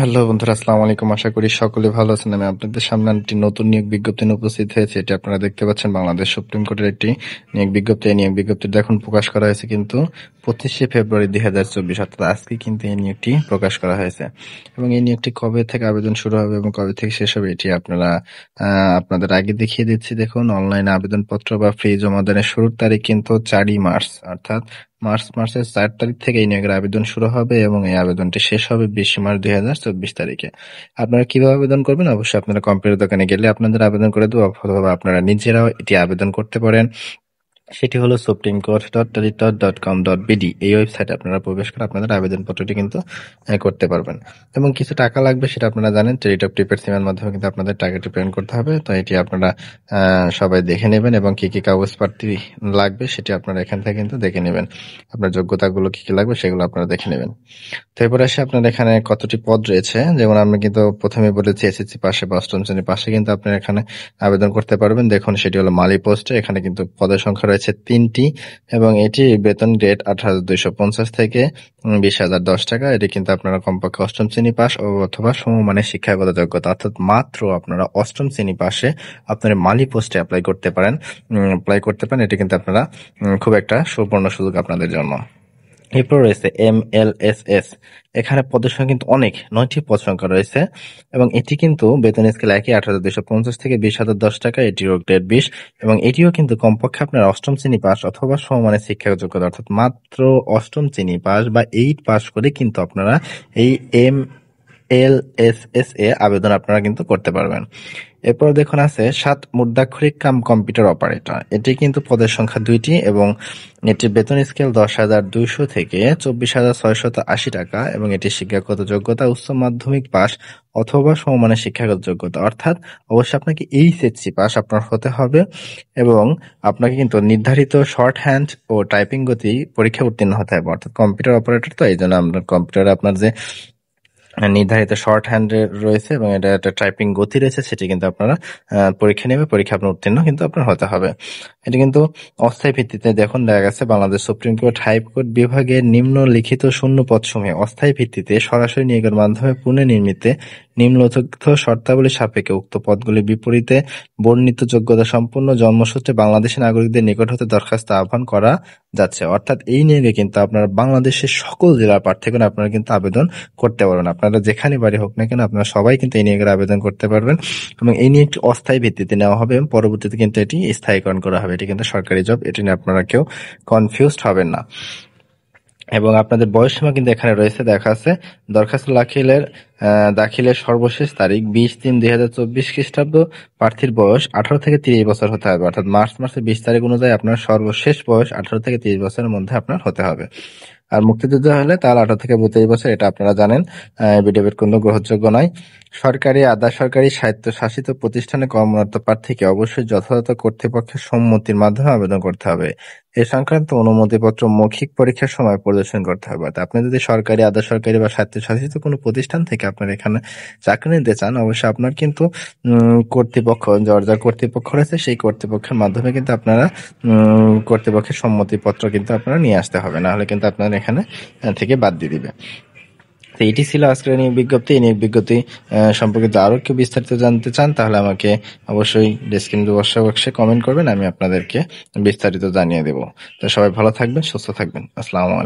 Hello বন্ধুরা, আসসালামু আলাইকুম। আশা করি সকলে ভালো আছেন। আমি আপনাদের সামনে একটি নতুন নিয়োগ বিজ্ঞপ্তি নিয়ে উপস্থিত হয়েছে। এটি আপনারা দেখতে পাচ্ছেন বাংলাদেশ সুপ্রিম কোর্টের একটি নিয়োগ বিজ্ঞপ্তি। এই নিয়োগ বিজ্ঞপ্তিটা এখন প্রকাশ করা হয়েছে কিন্তু 25শে ফেব্রুয়ারি 2024, অর্থাৎ আজকে কিন্তু এই নিয়োগটি প্রকাশ করা হয়েছে। এবং এই নিয়োগটি কবে থেকে আবেদন শুরু হবে এবং কবে থেকে শেষ হবে এটি আপনাদের আগে দেখিয়ে দিচ্ছি। দেখুন, অনলাইন আবেদনপত্র বা ফি জমা দানের শুরুর তারিখ কিন্তু 4ই মার্চ, অর্থাৎ মার্চের 4 তারিখ থেকে এই নিয়োগের আবেদন শুরু হবে এবং এই আবেদনটি শেষ হবে 20 মার্চ 2024 তারিখে। আপনারা কিভাবে আবেদন করবেন? অবশ্যই আপনারা কম্পিউটার দোকানে গেলে আপনাদের আবেদন করে দেবো, অথবা আপনারা নিজেরাও এটি আবেদন করতে পারেন। সেটি হলো supremcourt.teletot.com.bd। এই ওয়েবসাইটে আপনারা প্রবেশ করে আপনাদের আবেদনপত্রটি কিন্তু করতে পারবেন। এবং কিছু টাকা লাগবে, সেটা আপনারা জানেন। টেলিটক প্রিপেড সিমের মাধ্যমে কিন্তু আপনাদের টাকাটি পেমেন্ট করতে হবে। তো এটি আপনারা সবাই দেখে নেবেন এবং কি কি কাগজপত্র লাগবে সেটি আপনারা এখান থেকে কিন্তু দেখে নেবেন। আপনার যোগ্যতাগুলো কি কি লাগবে সেগুলো আপনারা দেখে নেবেন। তো এরপর আসে আপনার এখানে কতটি পদ রয়েছে। যেমন আমি কিন্তু প্রথমে বলেছি এসএসসি পাশে বা অষ্টম শ্রেণী পাশে কিন্তু আপনারা এখানে আবেদন করতে পারবেন। দেখুন, সেটি হলো মালি পোস্টে। এখানে কিন্তু পদের সংখ্যা রয়েছে 3টি এবং এটি বেতন রেট 18,250 থেকে 20,010 টাকা। এটি কিন্তু আপনারা কমপক্ষে অষ্টম শ্রেণী পাস অথবা সমমানের শিক্ষাগত যোগ্যতা, অর্থাৎ মাত্র আপনারা অষ্টম শ্রেণী পাশে আপনারা মালি পোস্টে অ্যাপ্লাই করতে পারেন। এটি কিন্তু আপনারা খুব একটা সুবর্ণ সুযোগ আপনাদের জন্য। এরপর রয়েছে MLSS। এখানে পদের সংখ্যা কিন্তু অনেক, 9টি পদ সংখ্যা রয়েছে এবং এটি কিন্তু বেতন স্কেল একই, 18,250 থেকে 20,010 টাকা। এটিও গ্রেড 20 এবং এটিও কিন্তু কমপক্ষে আপনার অষ্টম শ্রেণী পাস অথবা সমমানের শিক্ষাগত যোগ্যতা, অর্থাৎ মাত্র অষ্টম শ্রেণী পাস বা 8 পাস করে কিন্তু আপনারা এই MLSS এ আবেদন আপনারা কিন্তু করতে পারবেন। এরপর দেখুন আছে 7 মুদ্রাক্ষরিক কাম কম্পিউটার অপারেটর। এটি কিন্তু পদের সংখ্যা 2টি এবং এটির বেতন স্কেল 10,200 থেকে 24,680 টাকা এবং এটির শিক্ষাগত যোগ্যতা উচ্চ মাধ্যমিক পাস অথবা সমমানের শিক্ষাগত যোগ্যতা, অর্থাৎ অবশ্যই আপনাকে এইচএসসি পাস আপনার হতে হবে এবং আপনাকে কিন্তু নির্ধারিত শর্ট হ্যান্ড ও টাইপিং গতি পরীক্ষা উত্তীর্ণ হতে হবে। অর্থাৎ কম্পিউটার অপারেটর, তো এই জন্য আপনার কম্পিউটারে আপনার যে নির্ধারিত শর্ট হ্যান্ড রয়েছে এবং এটা একটা টাইপিং গতি রয়েছে, সেটি কিন্তু আপনারা পরীক্ষা নেবে, পরীক্ষা আপনার উত্তীর্ণ কিন্তু আপনার হতে হবে। এটি কিন্তু অস্থায়ী ভিত্তিতে, দেখুন দেখা গেছে বাংলাদেশ সুপ্রিম কোর্ট হাইকোর্ট বিভাগের নিম্নলিখিত শূন্য পদসমূহে অস্থায়ী ভিত্তিতে সরাসরি নিয়োগের মাধ্যমে পুনর্নির্মিতে নিম্নলিখিত শর্তাবলী সাপেক্ষে উক্ত পদগুলির বিপরীতে বর্ণিত যোগ্যতা সম্পন্ন জন্মসূত্রে বাংলাদেশী নাগরিকদের নিকট হতে দরখাস্ত আহ্বান করা যাচ্ছে। অর্থাৎ এই নিয়োগে কিন্তু আপনারা বাংলাদেশের সকল জেলার প্রার্থীগণ আপনারা কিন্তু আবেদন করতে পারবেন। আপনারা যেখানে বাড়ি হোক না কেন আপনারা সবাই কিন্তু এই নিয়োগের আবেদন করতে পারবেন এবং এই নিয়োগটি অস্থায়ী ভিত্তিতে নেওয়া হবে এবং পরবর্তীতে কিন্তু এটি স্থায়ীকরণ করা হবে। এটি কিন্তু সরকারি জব, এটি নিয়ে আপনারা কেউ কনফিউজড হবেন না। এবং আপনাদের বয়সসীমা কিন্তু এখানে রয়েছে, দেখা আছে দরখাস্ত দাখিলের সর্বশেষ তারিখ 20/3/2024 খ্রিস্টাব্দ। প্রার্থীর বয়স 18 থেকে 30 বছর হতে হবে, অর্থাৎ মার্চ মাসের 20 তারিখ অনুযায়ী আপনার সর্বশেষ বয়স 18 থেকে 30 বছরের মধ্যে আপনার হতে হবে। আর মুক্তিযোদ্ধা হলে তার 18 থেকে 32 বছর, এটা আপনারা জানেন। এফিডেভিট কোনো গ্রহণযোগ্য নয়। সরকারি আধা সরকারি স্বায়ত্তশাসিত প্রতিষ্ঠানে কর্মরত প্রার্থীকে অবশ্যই যথাযথ কর্তৃপক্ষের সম্মতির মাধ্যমে আবেদন করতে হবে। এ সংক্রান্ত অনুমতিপত্র মৌখিক পরীক্ষার সময় প্রদর্শন করতে হবে। আপনি যদি সরকারি আধা সরকারি বা স্বায়ত্তশাসিত কোনো প্রতিষ্ঠান থেকে আপনার এখানে চাকরি নিতে চান, অবশ্যই আপনার কিন্তু কর্তৃপক্ষ, যার কর্তৃপক্ষ রয়েছে সেই কর্তৃপক্ষের মাধ্যমে কিন্তু আপনারা কর্তৃপক্ষের সম্মতিপত্র কিন্তু আপনারা নিয়ে আসতে হবে, না হলে কিন্তু আপনার এখানে থেকে বাদ দিয়ে দিবে। তো এটি ছিল আজকের নিয়োগ বিজ্ঞপ্তি। এই নিয়োগ বিজ্ঞপ্তি সম্পর্কিত আরো কেউ বিস্তারিত জানতে চান তাহলে আমাকে অবশ্যই ডেসক্রিপশন বক্সে কমেন্ট করবেন, আমি আপনাদেরকে বিস্তারিত জানিয়ে দেব। তো সবাই ভালো থাকবেন, সুস্থ থাকবেন। আসসালামু আলাইকুম।